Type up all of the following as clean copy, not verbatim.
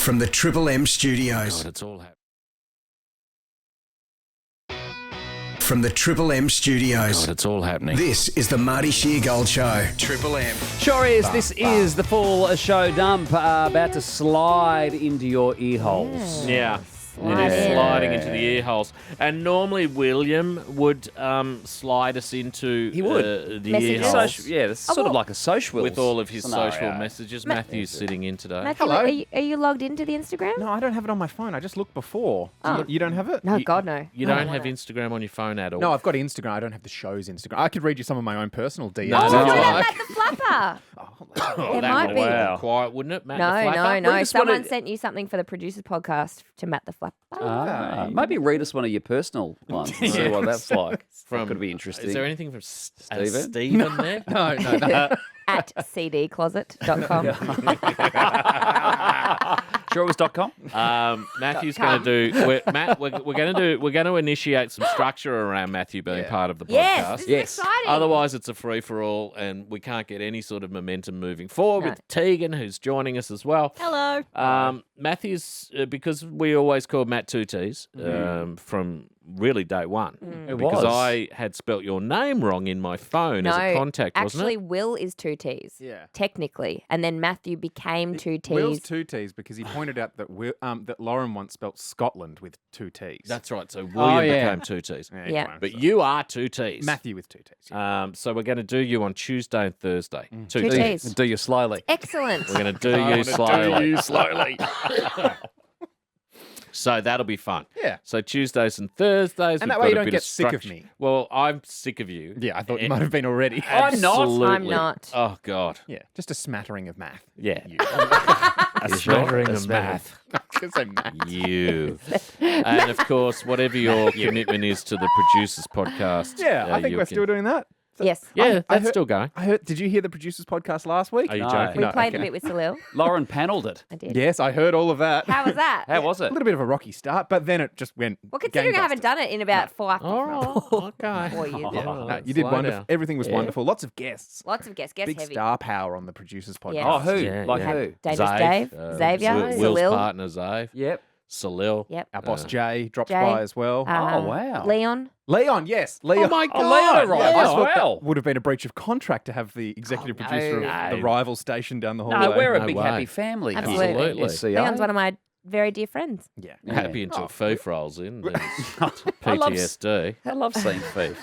From the Triple M studios. God, it's all happening. From the Triple M studios. God, it's all happening. This is the Marty Sheargold Show. Triple M. Sure is. This is the full show dump about to slide into your ear holes. Yeah. It is sliding into the ear holes. And normally William would slide us into He would. The Messages? ear holes Yeah, this is sort of like a social with all of his scenario. social messages. Matthew's sitting in today. Matthew, Hello. are you logged into the Instagram? No, I don't have it on my phone. I just looked before. Oh. You don't have it? No, God, no. You don't have Instagram on your phone at all? No, I've got Instagram. I don't have the show's Instagram. I could read you some of my own personal DMs. No, Oh, no, what no. about Matt the Flapper? Oh, It that might would be. be Wow. quiet, wouldn't it, Matt the No, Flapper? no. Read us one Someone of- sent you something for the producers podcast to Matt the Flapper. Maybe read us one of your personal ones and see what that's like. From, Could be interesting. Is there anything from Steven? Steven there? No, no. At cdcloset.com. Surewas.com? Matthew's going to do. We're going to initiate some structure around Matthew being part of the podcast. Yes, this Yes. is exciting. Otherwise, it's a free for all, and we can't get any sort of momentum moving forward. No. With Tegan, who's joining us as well. Hello. Matthew's because we always called Matt Two T's from really day one. It Because was. I had spelt your name wrong in my phone as a contact, wasn't actually, it? Will is two T's. Yeah. Technically. And then Matthew became two T's. Will's two T's because he pointed out that that Lauren once spelt Scotland with two T's. That's right. So William yeah. became two T's. Yeah. anyway, But so- you are two T's. Matthew with two T's. Yeah. So we're going to do you on Tuesday and Thursday. Two T's. Do you slowly? Excellent. We're going to do I you wanna slowly. do you slowly. So that'll be fun. Yeah. So Tuesdays and Thursdays. And we've that way got you a don't bit get of sick of structure. me. Well, I'm sick of you. Yeah, I thought you might have been already. I'm not. Absolutely. I'm not. Oh, God. Yeah, just a smattering of math. Yeah. You. A smattering A of smattering. math. I was gonna say math. You. And, of course, whatever your commitment is to the Producers Podcast. Yeah, I think you we're can- still doing that. Yes. Yeah, I that's heard- still going. I heard. Did you hear the Producers Podcast last week? Are you No. joking? We No, played okay. a bit with Salil. Lauren panelled it. I did. Yes, I heard all of that. How was that? How was A it? little bit of a rocky start, but then it just went. Well, considering I haven't gangbusters. done it in about All right. Okay. 4 years. Yeah, No, you did slow wonderful. down. Everything was wonderful. Lots of guests. Lots of guests. Guest Big heavy. star power on the Producers Podcast. Yes. Oh, who? Yeah, Like yeah. who? Dangerous Dave, Xavier, Will's Salil. partner, Zave. Yep. Salil. Yep. Our boss Jay dropped Jay. by as well. Uh, wow. Leon. Leon, yes, Leon. Oh, my God. Leon, right. I As thought well. that would have been a breach of contract to have the executive producer of the rival station down the hallway. No, we're a No big way. happy family. here. Absolutely. Absolutely. Leon's one of my very dear friends. Yeah. Happy until Fief rolls in. Then it's PTSD. I love seeing Fief.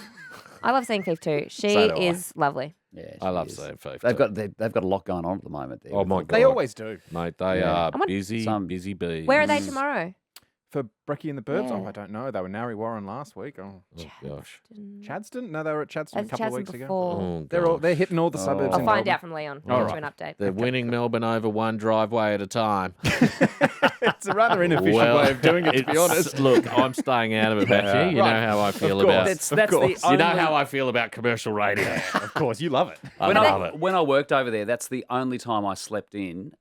I love seeing Fief too. She So do I. is lovely. Yeah, I she love is. seeing Fief. They've got a lot going on at the moment. There Oh, my God. They always do. Mate, they Yeah. are I want busy, some- busy bees. Where are they tomorrow? For Brecky and the Burbs? Yeah. Oh, I don't know. They were Narry Warren last week. Oh, Oh, gosh. Chadston? No, they were at Chadston a That's couple of Chadston weeks ago. before. Oh, They're gosh. hitting all the suburbs. I'll in find Melbourne. out from Leon. All I'll give right. you an update. They're winning Melbourne over one driveway at a time. It's a rather inefficient way of doing it, to be honest. Look, I'm staying out of it, Matthew. You Right. know how I feel Of about course. That's course. the You know only- how I feel about commercial radio. Of course, you love it. I When love I, it. when I worked over there, that's the only time I slept in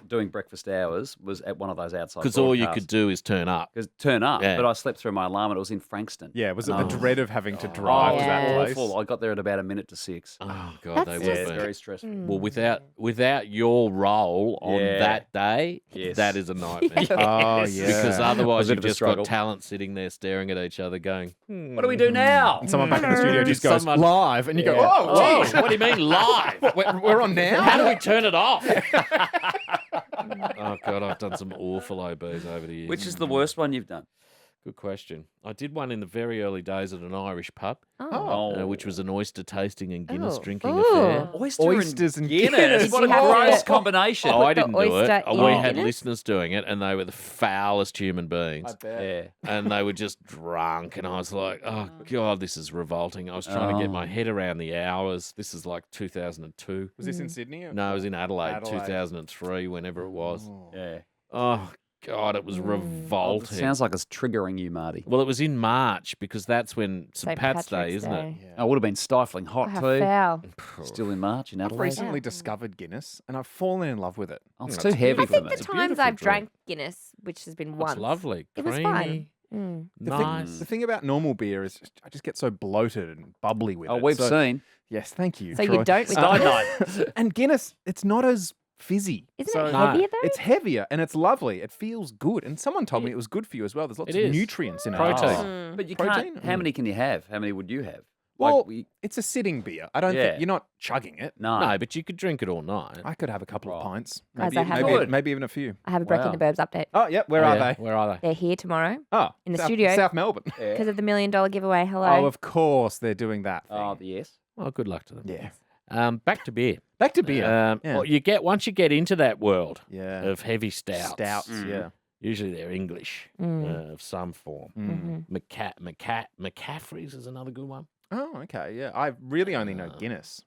doing breakfast hours was at one of those outside. Because all you could do is turn up. Because turn up, Yeah. but I slept through my alarm and it was in Frankston. Yeah, was it the dread of having to Oh, drive it to was that Yeah. place? awful. I got there at about 1:06. Oh, God, That's they Yeah, would it's be. very stressful. Well, without your role on Yeah. that day, Yes. that is a nightmare. Oh, yeah. Because otherwise A bit you've of a just struggle. got talent sitting there staring at each other going, What do we do now? And someone back in the studio just goes Someone- live, and you go, Yeah. oh, "Whoa, geez. what do you mean live? We're on now? How do we turn it off?" Oh, God, I've done some awful OBs over the years. Which is the worst one you've done? Good question. I did one in the very early days at an Irish pub, Oh. which was an oyster tasting and Guinness Oh. drinking Ooh. affair. Oysters and Guinness. Guinness. What a Did you have gross to- combination. Oh, Put I the didn't do it. oyster in We the had Guinness? listeners doing it, and they were the foulest human beings. Yeah. And they were just drunk, and I was like, "Oh God, this is revolting." I was trying to get my head around the hours. This is like 2002. Was this in Sydney? No, it was in Adelaide, Adelaide. 2003, whenever it was. Yeah. Oh God, it was Oh, it revolting. sounds like it's triggering you, Marty. Well, it was in March because that's when St. Pat's Day, Patrick's isn't it? Day. Oh, it would have been stifling hot Oh, how too. foul. Still in March in I've Adelaide. recently discovered Guinness, and I've fallen in love with it. Oh, it's Mm, too it's heavy I for think me. the It's a times beautiful I've drink. drank Guinness, which has been once, It's lovely. it was Creamy. fine. Mm. Nice. The thing about normal beer is I just get so bloated and bubbly with Oh, it. we've So- seen. Yes, thank you. So Troy. you don't with Sky Guinness? night. And Guinness, it's not as fizzy. Isn't So it No. heavier though? It's heavier and it's lovely. It feels good. And someone told me it was good for you as well. There's lots It of is. nutrients in it. Protein. Mm. But you Protein? can't. How many can you have? How many would you have? Well, Like, it's a sitting beer. I don't Yeah. think you're not chugging it. no. No, but you could drink it all night. I could have a couple of Right. pints. Guys, Maybe, I have maybe, Good. maybe even a few. I have a Breaking Wow. the Burbs update. Oh, yeah. Where Oh, are yeah. they? Where are they? They're here tomorrow Oh, in the South, studio. South Melbourne. Yeah. because of the $1 million giveaway. Hello. Oh, of course they're doing that. Thing. Oh, yes. Well, good luck to them. yeah. Back to beer. Back to beer. Well, once you get into that world yeah. of heavy stouts. Stouts. Mm. Yeah. Usually they're English of some form. Mm. McCaffrey's is another good one. Oh, okay. Yeah. I really only know Guinness,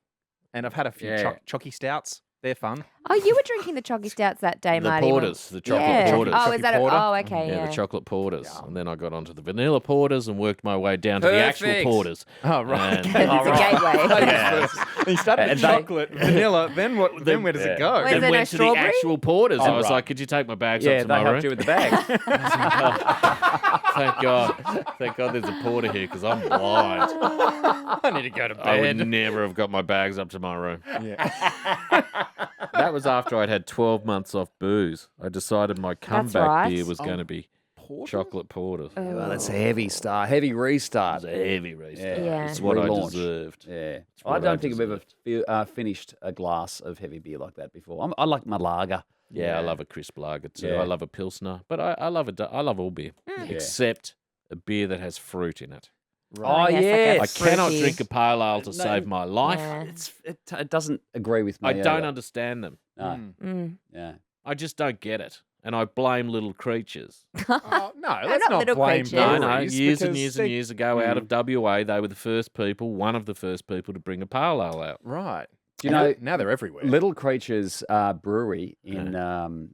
and I've had a few Yeah. chocky stouts. They're fun. Oh, you were drinking the Chalky Stouts that day, The Marty. when- porters, the chocolate yeah. porters. Oh, is that a, Porter. oh, okay, Yeah, yeah. the chocolate porters. Yeah. And then I got onto the vanilla porters and worked my way down to the actual Perfect. porters. Oh, right. And- Okay. It's a gateway. Yeah. You started with And they- chocolate, vanilla. Then what? Then where does it go? Wait, is Then there no went to the strawberry? actual porters. Oh, I was right. like, could you take my bags Yeah, up to they my helped room? you with the bag. Thank God. Thank God there's a porter here because I'm blind. I need to go to I would bed. never have got my bags up to my room. Yeah. That was after I'd had 12 months off booze. I decided my comeback right. beer was going to be Porter? chocolate porters. Oh. Well, that's a heavy start, heavy restart. It's a heavy restart. Yeah. It's what I Relaunch. deserved. Yeah, It's I what don't think I've ever deserved. finished a glass of heavy beer like that before. I like my lager. Yeah, I love a crisp lager too. Yeah. I love a pilsner, but I love I love all beer except a beer that has fruit in it. Oh, yes, like a yeah. I cannot fruity- drink a pale ale to No, save my life. Yeah. It doesn't agree with me. I don't either. understand them. No. Mm. Yeah. I just don't get it, and I blame little creatures. Oh, no, let's not not little blame creatures. No, breweries no. Years and because years they- and years ago, out of WA, they were the first people, one of the first people to bring a pale ale out. Right. Do you know now they're everywhere. Little Creatures Brewery in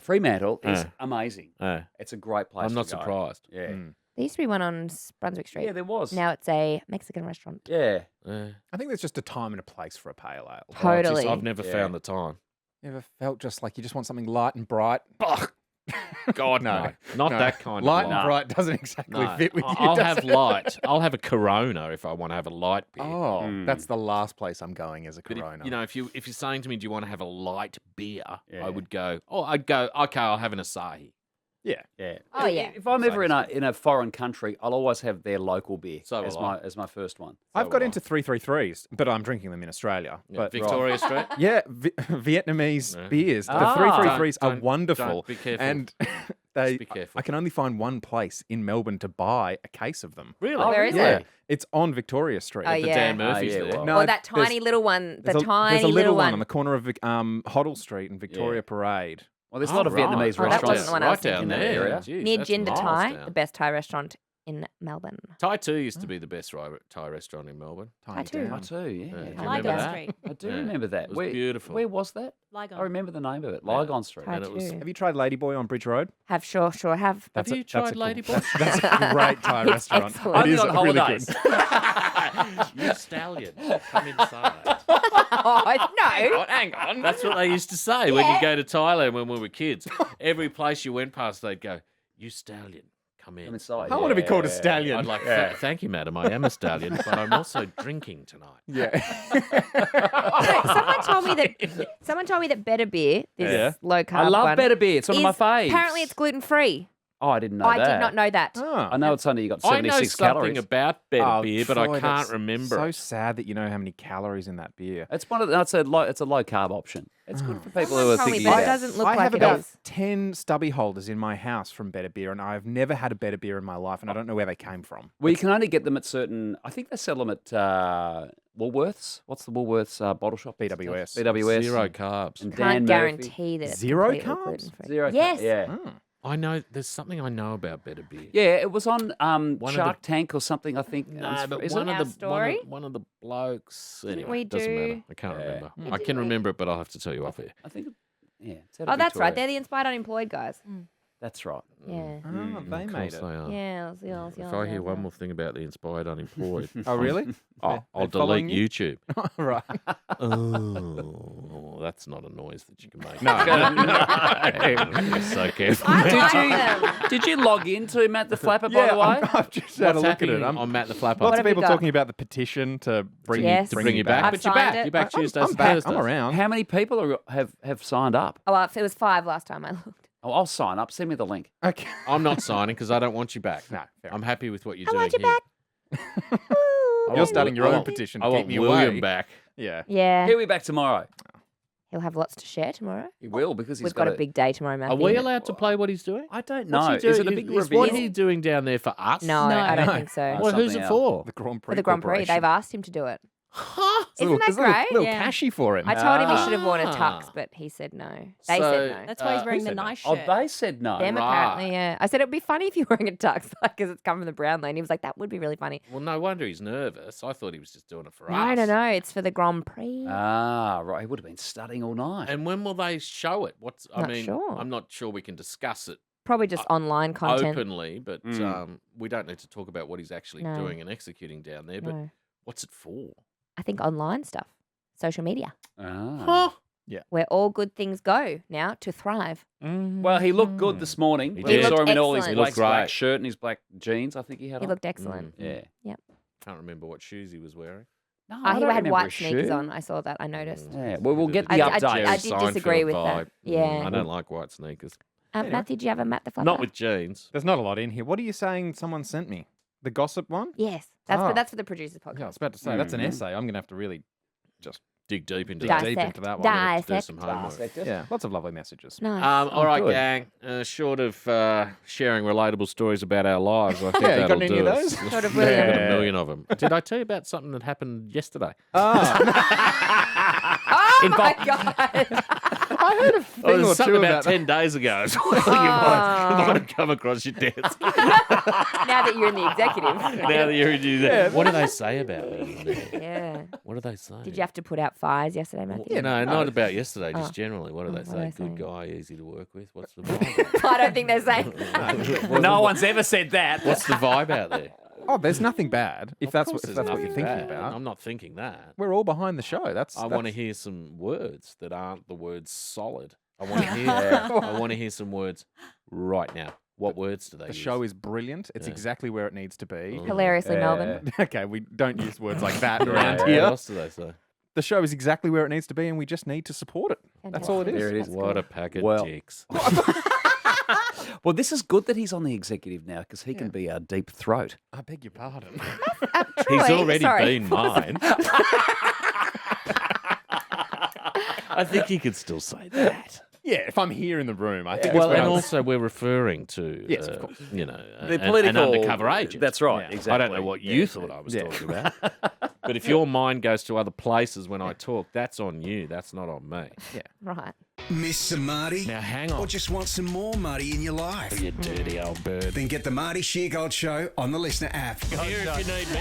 Fremantle is amazing. It's a great place. I'm not to go. surprised. Yeah. Mm. There used to be one on Brunswick Street. Yeah, there was. Now it's a Mexican restaurant. Yeah. I think there's just a time and a place for a pale ale. Totally. I've never Yeah. found the time. You ever felt just like you just want something light and bright? God, No. no. Not No. that kind Light of and light. bright doesn't exactly No. fit with you. I'll does have it? light. I'll have a Corona if I want to have a light beer. Oh, Mm. that's the last place I'm going as a But Corona. if, you know, if you're saying to me, do you want to have a light beer? Yeah. I would go. Oh, I'd go. Okay, I'll have an Asahi. yeah. Yeah. Oh, yeah. If I'm ever in a foreign country, I'll always have their local beer So as will I. my first one. I've got will I. into 333s, but I'm drinking them in Australia. Yeah, But Victoria Street. yeah, Vietnamese Yeah. beers. The Ah. 333s are Don't- wonderful. don't be careful. And Just be careful. I can only find one place in Melbourne to buy a case of them. Really? Oh, where is Yeah, it? it's on Victoria Street. Oh, The yeah. Dan Murphy's yeah, there. well. No, Or that there's- tiny little one. The there's tiny a little one one. on the corner of Hoddle Street and Victoria Parade. Well, there's a lot of right. Vietnamese Oh, that restaurants wasn't the one I was right down in that there. area. Jeez, Near that's Jinder miles Thai, down. the best Thai restaurant in Melbourne. Thai 2 used to be the best Thai restaurant in Melbourne. Tiny too. town. I too, yeah. Yeah, do you I remember like that? that street. I do Yeah, remember that. it was beautiful. Where was that? Ligon. I remember the name of it. Yeah. Ligon Street. Thai And it was- too. Have you tried Ladyboy on Bridge Road? Have sure have. Have you tried Ladyboy? That's a great Thai It's restaurant. excellent. It Only is on really holidays. good. You stallion, come inside. Oh, no. Hang on. That's what they used to say when you go to Thailand when we were kids. Every place you went past, they'd go, "You stallion, come in." Come inside. I want to be called a Yeah. stallion. I'd like, Yeah. thank you, madam. I am a stallion, but I'm also drinking tonight. Yeah. Someone told me that Better Beer, this Yeah. low carb I love one, Better Beer. It's one of my is- faves. Apparently, it's gluten free. Oh, I didn't know I that. did not know that. Oh. I know it's only you got I know 76 something calories. about better Oh, beer, but Troy, I can't that's remember. So it. sad that you know how many calories in that beer. It's one of the, it's a low carb option. It's good for people Someone who are told me, thinking but it about. doesn't look I like have it about is. 10 stubby holders in my house from Better Beer, and I've never had a Better Beer in my life, and I don't know where they came from. Well, you can only get them at certain. I think they sell them at Woolworths. What's the Woolworths bottle shop? BWS. BWS. Zero carbs. And Dan Can't Murphy. guarantee that it's Zero completely carbs? gluten-free. Zero. Yes. Yeah. Oh. I know there's something I know about better beer. Yeah, it was on One of Shark Tank or something. I think. No, but is one it? of Our the story? one of the blokes. Didn't Anyway, we it doesn't matter. do- I can't Yeah. remember. Yeah, I didn't can we? remember it, but I'll have to tell you off here. I think. Yeah. it's out Oh, of that's right. Victoria. They're the inspired unemployed guys. That's right. Yeah. Oh, Mm, they Of made course it. they are. Yeah. If I hear one more thing about the inspired unemployed, Oh, really? I'll They're following delete you? YouTube. right. Oh, that's not a noise that you can make. No. You're so careful. I Did like you them. did you log into Matt the Flapper, by the way? I've just had a What's look at it. happening on Matt the Flapper? Lots have of you people got? talking about the petition to bring Yes. to bring you back, I've but you're signed back. it. You're back Tuesdays I'm and back. Thursdays. I'm around. How many people have signed up? Oh, well, it was 5 last time I looked. Oh, I'll sign up. Send me the link. Okay. I'm not signing because I don't want you back. No, fair I'm happy with what you're I doing want you here. back. I You're want starting your I own want- petition I to want keep me William away. back. Yeah. Yeah. He'll be back tomorrow. He'll have lots to share tomorrow. He will because he's We've got a big day tomorrow, Matthew. Are we allowed to play what he's doing? I don't What's know. he doing? Is it a big Is reveal? what are you doing down there for us? No, I don't think so. Oh, Well, who's something it else. for? The Grand Prix. For the Grand Prix, Corporation. they've asked him to do it. Huh? Isn't that great? Little Yeah. cashy for him. I told him he Ah. should have worn a tux, but he said no. They So, said no. That's why he's wearing who the said no? nice Oh, shirt. they said no. Them right. apparently, yeah. I said it would be funny if you were wearing a tux, because it's come from the Brown Lane. He was like, that would be really funny. Well, no wonder he's nervous. I thought he was just doing it for No, us. no, it's for the Grand Prix. Ah, right. He would have been studying all night. And when will they show it? Not sure. I'm not sure we can discuss it Probably just online content. openly, but Mm. we don't need to talk about what he's actually No. doing and executing down there. But No. what's it for? I think online stuff, social media, Ah. where all good things go now to thrive. Well, he looked good this morning. He We did. saw him in all his Excellent. black, He looked great. black shirt and his black jeans. I think he had He on. looked excellent. Yeah. Can't remember what shoes he was wearing. No, He I don't had remember white his sneakers shoe. on. I saw that. I noticed. Yeah. Well, we'll get the I update. did disagree with that. Yeah. I don't like white sneakers. Matthew, do you have a Matt the Flapper? Not with jeans. There's not a lot in here. What are you saying someone sent me? The gossip one? Yes, Ah. that's for the producers podcast. Yeah, I was about to say, that's an essay. I'm going to have to really just Dig deep into dig that. deep Dissect. into that one. Do Dissect. some homework. Yeah, lots of lovely messages. Nice. All right, good. gang. Short of sharing relatable stories about our lives, I think Yeah, you got that'll any do of us. those? Short of I've got William. a million of them. Did I tell you about something that happened yesterday? Oh my God. I heard a Oh, thing there's or something two about about 10 days ago as well. You might have come across your desk. Now that you're in the executive. Now that you're doing that. What do they say about me? Yeah. What do they say? Did you have to put out fires yesterday, Matthew? No, not about yesterday, just Oh. generally. What do they What say? are they Good saying? guy, easy to work with. What's the vibe? I don't think they're saying. No one's ever said that. What's the vibe out there? Oh, there's nothing bad. If Of that's course what, if there's that's what you're nothing thinking bad. about. I'm not thinking that. We're all behind the show. I want to hear some words that aren't the words solid. I want to hear. I want to hear some words right now. What words do they The use? show is brilliant. It's Yeah. exactly where it needs to be. Hilariously, Melbourne. Okay, we don't use words like that Yeah, around what here. else do they say? The show is exactly where it needs to be, and we just need to support it. That's all it is. There it is. What a pack of Well- dicks. Well, this is good that he's on the executive now because he can be our deep throat. I beg your pardon. He's Troy, already sorry. been mine. I think he could still say that. Yeah, if I'm here in the room, I think Well, it's and when also we're referring to, Yes, of course. you know, The an political undercover agent. That's right. Yeah. Exactly. I don't know what you thought I was talking about. But if your mind goes to other places when I talk, that's on you. That's not on me. Right. Miss some Marty? Now, hang Or on. just want some more Marty in your life? You dirty old bird. Then get the Marty Sheargold Show on the Listener app. Here if you need me.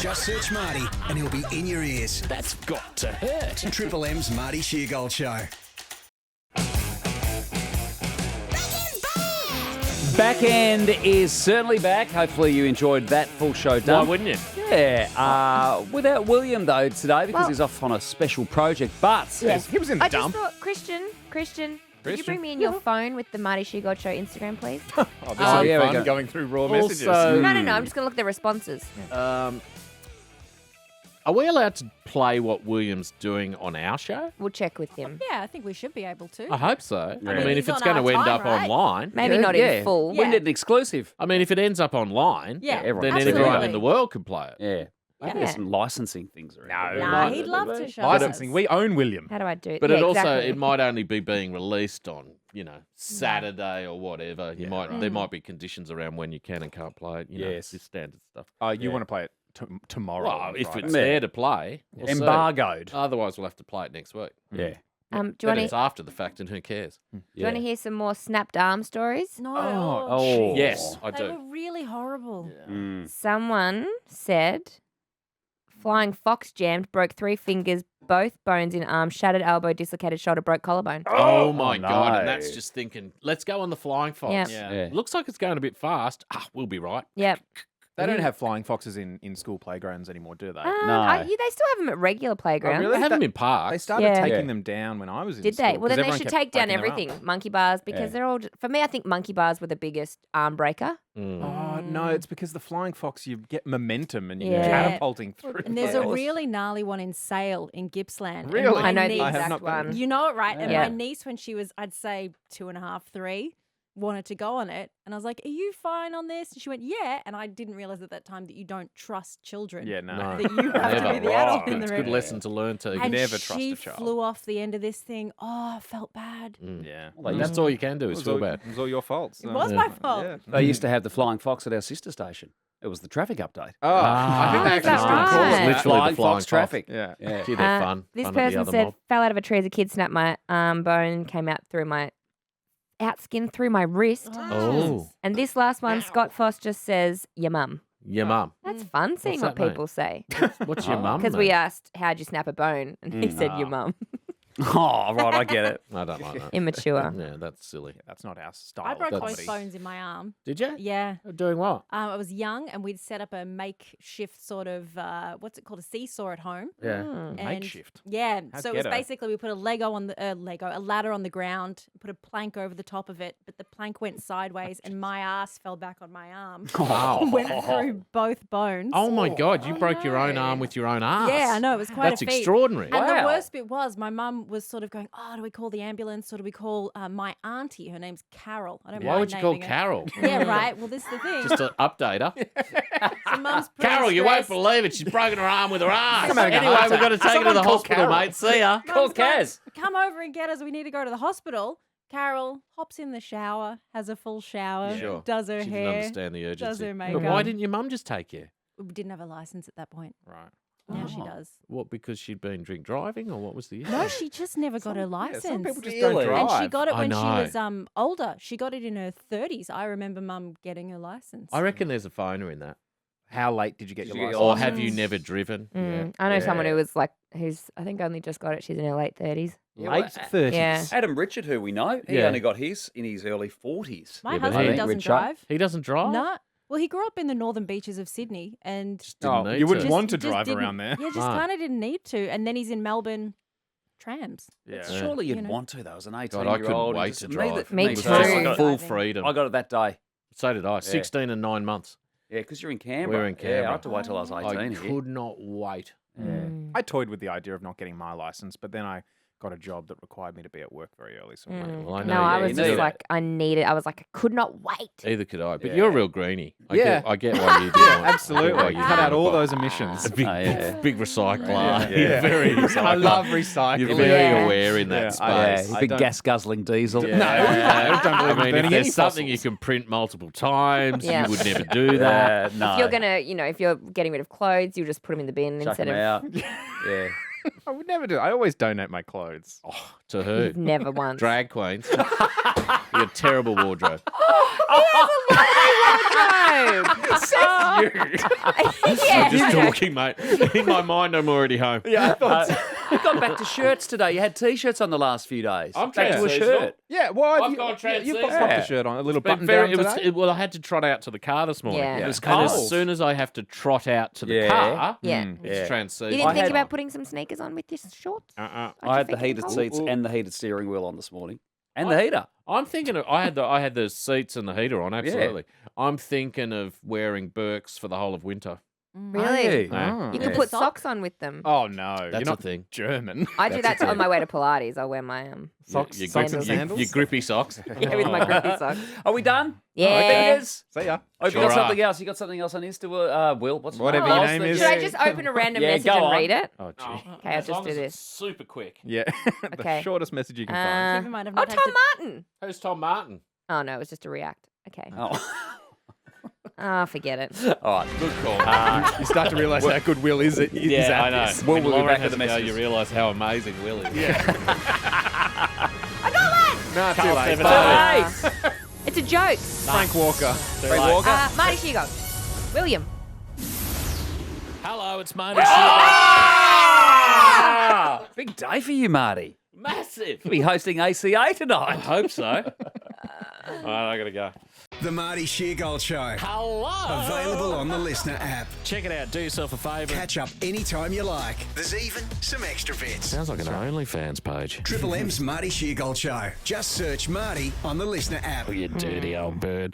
Just search Marty and he'll be in your ears. That's got to hurt. Triple M's Marty Sheargold Show. Back end is certainly back. Hopefully you enjoyed that full show Why done. wouldn't you? Yeah. Without William, though, today because Well- he's off on a special project. But Yes. he was in the I dump. just thought, Christian, could you Christian? bring me in your phone with the Marty Sheargold Show Instagram, please? Oh, this Oh, will be yeah, we fun go. going through raw messages. Also- No, I'm just going to look at the responses. Are we allowed to play what William's doing on our show? We'll check with him. Yeah, I think we should be able to. I hope so. I mean, he's if it's on our going to end time, up right? online, Maybe not in full. We Yeah. need an exclusive. I mean, if it ends up online, Yeah, everyone then can everyone absolutely. in the world can play it. Yeah. Maybe there's some licensing things around. Nah, he'd love to show Licensing. us. We own William. How do I do it? But Yeah, it also exactly. it might only be being released on Saturday or whatever. You might there might be conditions around when you can and can't play it. You know, Yes. this standard stuff. You want to play it tomorrow? Well, on if Friday. it's there to play, we'll see. Embargoed. Otherwise, we'll have to play it next week. Yeah. Do you But want it's to after the fact, and who cares? hear some more snapped arm stories? No. Oh. Yes, I They do. were really horrible. Someone said flying fox jammed, broke 3 fingers, both bones in arm, shattered elbow, dislocated shoulder, broke collarbone. Oh my no. god! And that's just thinking. Let's go on the flying fox. Yeah. Yeah. Looks like it's going a bit fast. We'll be right. Yep. They don't have flying foxes in school playgrounds anymore, do they? No. They still have them at regular playgrounds. really? They have them in parks. They started Yeah. taking Yeah. them down when I was in Did school. they? Well, 'cause then they everyone should kept take down breaking them up. everything. Monkey bars, because they're all. For me, I think monkey bars were the biggest arm breaker. Oh, no, it's because the flying fox, you get momentum and you're Yeah. catapulting through. And there's a walls. really gnarly one in Sale in Gippsland. and Really? my I know the niece- I have exact not been. one. You know it, right? And Yeah. my niece, when she was, I'd say 2.5, 3, wanted to go on it. And I was like, are you fine on this? And she went, yeah. And I didn't realize at that time that you don't trust children. Yeah, no. No. That you have to Never. be the adult Right. in the It's a room. good lesson to learn too. And never trust she a child. flew off the end of this thing. Oh, I felt bad. Yeah. Well, That's all you can do It is was feel all- bad. It was all your fault. It was my fault. Yeah. They used to have the flying fox at our sister station. It was the traffic update. Oh, I think they is actually that still right? call it It's that. literally Flying the flying fox traffic. Yeah. Yeah. Gee, they're fun. This Fun at the person other said, mob. fell out of a tree as a kid, snapped my arm bone, came out through my outskin through my wrist. Oh, And this last one, Scott Foster says, your mum. your mum. That's fun seeing What's what that mean? people say. What's your mum? Because we mean? asked, how'd you snap a bone? And he said, your mum. Oh, right, I get it. I don't like that. Immature. Yeah, that's silly. That's not our style. I broke of both comedy. bones in my arm. Did you? Yeah. Doing what? I was young and we'd set up a makeshift sort of, what's it called, a seesaw at home. Yeah. And Makeshift. Yeah. How So it was ghetto. basically we put a Lego on the a ladder on the ground, put a plank over the top of it, but the plank went sideways and my ass fell back on my arm. Wow. Went through both bones. Oh my God! You broke your own arm with your own ass. Yeah, I know. It was quite That's a feat. extraordinary. And the Wow. worst bit was my mum was sort of going, oh, do we call the ambulance or do we call my auntie? Her name's Carol. I don't Why mind would you call naming her. Carol? Yeah, right. Well, this is the thing. Just to update her. So mum's pretty Carol, you won't stressed. believe it. She's broken her arm with her ass. I'm having a Anyway, heart we've got to attack. take her to the Someone call hospital, Carol. mate. See ya. Call Mum's like, Kaz. come over and get us. We need to go to the hospital. Carol hops in the shower, has a full shower, Sure. does her She hair. didn't understand the urgency. does her But why makeup. didn't your mum just take you? We didn't have a license at that point. Right. Now she does. What, because she'd been drink driving, or what was the issue? No, she just never got her license. Some people just Really? don't drive. and she got it I when she know. was older. She got it in her 30s. I remember mum getting her license. I reckon there's a phoner in that. How late did you get Did your you get license? your Or have you license. never driven? I know someone Yeah. who was like, who's I think only just got it. She's in her late 30s. Yeah, Late well, 30s. Yeah. Adam Richard, who we know, he Yeah. only got his in his early 40s. My Yeah, but husband hey, doesn't Richard. drive. He doesn't drive? No. Well, he grew up in the northern beaches of Sydney and Just didn't Oh, need you wouldn't to. want to just drive didn't- around there. Yeah, just No. kind of didn't need to. And then he's in Melbourne trams. Yeah. Surely you'd You know. want to, though, as an 18-year-old. God, I couldn't You wait just to need drive. it- Me need too. to. Just I got- full Driving. freedom. I got it that day. So did I. 16 and 9 months. Yeah, because you're in Canberra. We're in Yeah, I Canberra. had to wait till I was 18 I here. could not wait. I toyed with the idea of not getting my license, but then I got a job that required me to be at work very early. So I'm like, Well, I know. No, I yeah, was you just need like, I needed. I was like, I could not wait. Either could I. But Yeah. you're a real greenie. Yeah. I get why you do yeah, it. absolutely. I get why you Cut do out it. all those emissions. A big, Oh, yeah. big recycler. Yeah. You're very I love recycling. You're very Yeah. aware in that Yeah, space. I big don't- gas guzzling diesel. Yeah. No, I don't believe in I mean, burning if any there's something you fossils. can print multiple times, Yeah. you would never do that. No. If you're gonna, if you're getting rid of clothes, you just put them in the bin Chuck instead 'em of. out. Yeah. I would never do it. I always donate my clothes. To who? You've never once. Drag queens. You got a terrible wardrobe. Wardrobe. yeah. Just talking, mate. In my mind, I'm already home. Yeah, I thought. You got back to shirts today. You had T-shirts on the last few days. I'm back to a trans-seasonal. shirt. Yeah, well, I've you, gone you've trans-seasonal. popped Yeah. the shirt on, a little But button down today. well, I had to trot out to the car this morning. Yeah. It was And as cold. soon as I have to trot out to the Yeah. car, Yeah. it's Yeah. trans-seasonal. You didn't I think had- about putting some sneakers on with your shorts? I had the heated seats and the heated steering wheel on this morning. And the heater. I'm thinking of, I had the seats and the heater on, absolutely. I'm thinking of wearing Birks for the whole of winter. Really? Yeah. You Yeah. could put Sock? socks on with them. Oh no, That's you're not a thing. German. I do that's that a on my way to Pilates. I'll wear my Socks, Your socks grippy- and sandals. Your grippy socks. yeah, with my grippy socks. Are we done? Yeah. I think it is. See ya. Oh, you Sure got are. something else? You got something else on Insta? Will, what's Whatever oh, your I'll name see- is. Should I just open a random Yeah, message go and on. read it? Oh, gee. Okay, I'll just do this. Super quick. Yeah, the Okay. shortest message you can find. Never mind, I've Oh, not had Tom to- Martin. Who's Tom Martin? Oh, no, it was just a react. Okay. Oh. Oh, forget it. All right. Good call. You start to realise how good Will is. Is yeah, at I know. this. Will When be Lauren back has with the to go, messages. you realise how amazing Will is. No, too Carl late. Stevenson. It's a joke. Frank Walker. Frank Walker. Marty Sheargold. William. Hello, it's Marty. Big day for you, Marty. Massive. You'll be hosting ACA I tonight. hope so. All right, I got to go. The Marty Sheargold Show. Hello. Available on the Listener app. Check it out. Do yourself a favour. Catch up anytime you like. There's even some extra bits. Sounds like an OnlyFans page. Triple M's Marty Sheargold Show. Just search Marty on the Listener app. Oh, you dirty old bird.